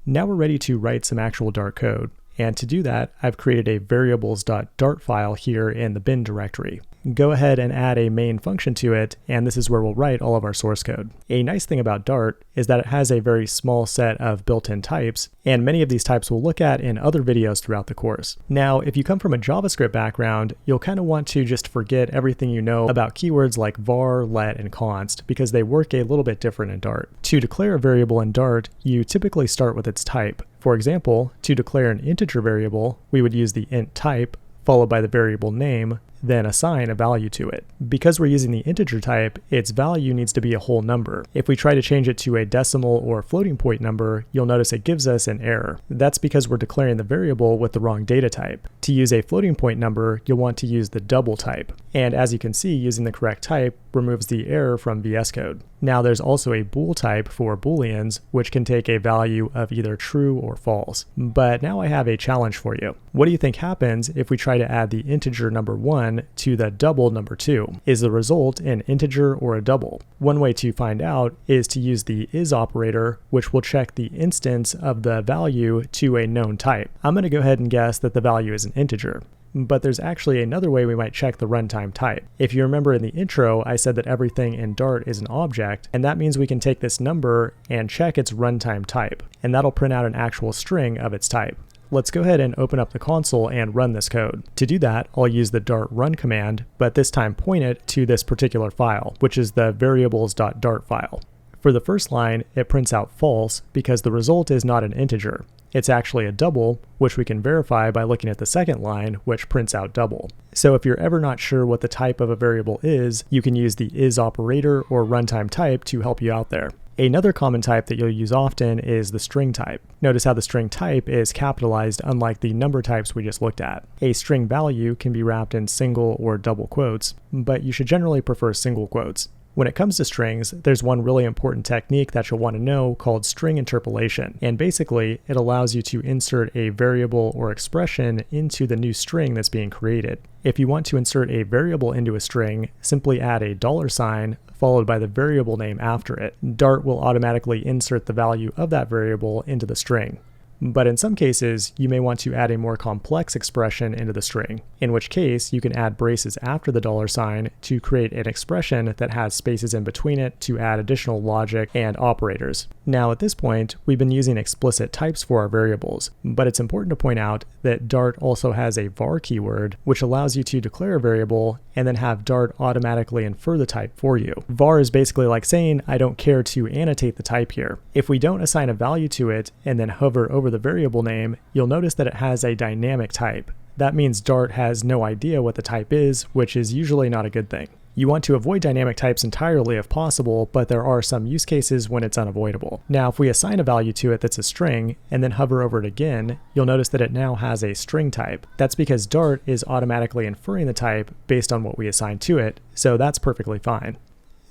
Now we're ready to write some actual Dart code. And to do that, I've created a variables.dart file here in the bin directory. Go ahead and add a main function to it, and this is where we'll write all of our source code. A nice thing about Dart is that it has a very small set of built-in types, and many of these types we'll look at in other videos throughout the course. Now, if you come from a JavaScript background, you'll kind of want to just forget everything you know about keywords like var, let, and const, because they work a little bit different in Dart. To declare a variable in Dart, you typically start with its type. For example, to declare an integer variable, we would use the int type, followed by the variable name, then assign a value to it. Because we're using the integer type, its value needs to be a whole number. If we try to change it to a decimal or floating point number, you'll notice it gives us an error. That's because we're declaring the variable with the wrong data type. To use a floating point number, you'll want to use the double type. And as you can see, using the correct type removes the error from VS Code. Now there's also a bool type for booleans, which can take a value of either true or false. But now I have a challenge for you. What do you think happens if we try to add the integer number 1 to the double number 2? Is the result an integer or a double? One way to find out is to use the is operator, which will check the instance of the value to a known type. I'm going to go ahead and guess that the value is an integer. But there's actually another way we might check the runtime type. If you remember in the intro, I said that everything in Dart is an object, and that means we can take this number and check its runtime type, and that'll print out an actual string of its type. Let's go ahead and open up the console and run this code. To do that, I'll use the dart run command, but this time point it to this particular file, which is the variables.dart file. For the first line, it prints out false because the result is not an integer. It's actually a double, which we can verify by looking at the second line, which prints out double. So if you're ever not sure what the type of a variable is, you can use the is operator or runtime type to help you out there. Another common type that you'll use often is the string type. Notice how the string type is capitalized, unlike the number types we just looked at. A string value can be wrapped in single or double quotes, but you should generally prefer single quotes. When it comes to strings, there's one really important technique that you'll want to know called string interpolation, and basically it allows you to insert a variable or expression into the new string that's being created. If you want to insert a variable into a string, simply add a $sign followed by the variable name after it. Dart will automatically insert the value of that variable into the string. But in some cases, you may want to add a more complex expression into the string, in which case you can add braces after the $sign to create an expression that has spaces in between it to add additional logic and operators. Now at this point, we've been using explicit types for our variables, but it's important to point out that Dart also has a var keyword, which allows you to declare a variable and then have Dart automatically infer the type for you. Var is basically like saying, I don't care to annotate the type here. If we don't assign a value to it and then hover over the variable name, you'll notice that it has a dynamic type. That means Dart has no idea what the type is, which is usually not a good thing. You want to avoid dynamic types entirely if possible, but there are some use cases when it's unavoidable. Now, if we assign a value to it that's a string, and then hover over it again, you'll notice that it now has a string type. That's because Dart is automatically inferring the type based on what we assign to it, so that's perfectly fine.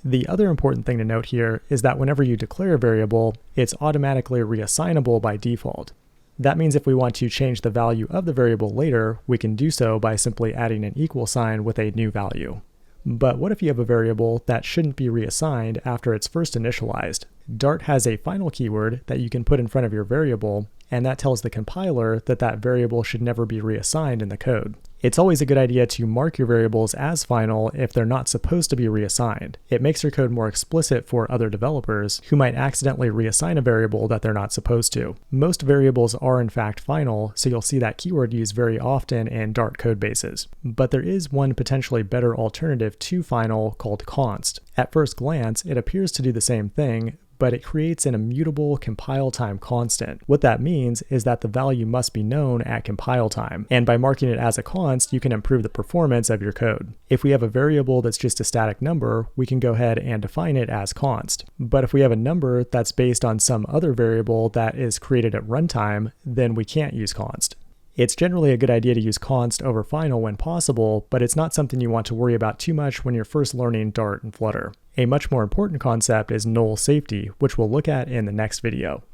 The other important thing to note here is that whenever you declare a variable, it's automatically reassignable by default. That means if we want to change the value of the variable later, we can do so by simply adding an equal sign with a new value. But what if you have a variable that shouldn't be reassigned after it's first initialized? Dart has a final keyword that you can put in front of your variable, and that tells the compiler that that variable should never be reassigned in the code. It's always a good idea to mark your variables as final if they're not supposed to be reassigned. It makes your code more explicit for other developers who might accidentally reassign a variable that they're not supposed to. Most variables are in fact final, so you'll see that keyword used very often in Dart codebases. But there is one potentially better alternative to final called const. At first glance, it appears to do the same thing, but it creates an immutable compile time constant. What that means is that the value must be known at compile time, and by marking it as a const, you can improve the performance of your code. If we have a variable that's just a static number, we can go ahead and define it as const. But if we have a number that's based on some other variable that is created at runtime, then we can't use const. It's generally a good idea to use const over final when possible, but it's not something you want to worry about too much when you're first learning Dart and Flutter. A much more important concept is null safety, which we'll look at in the next video.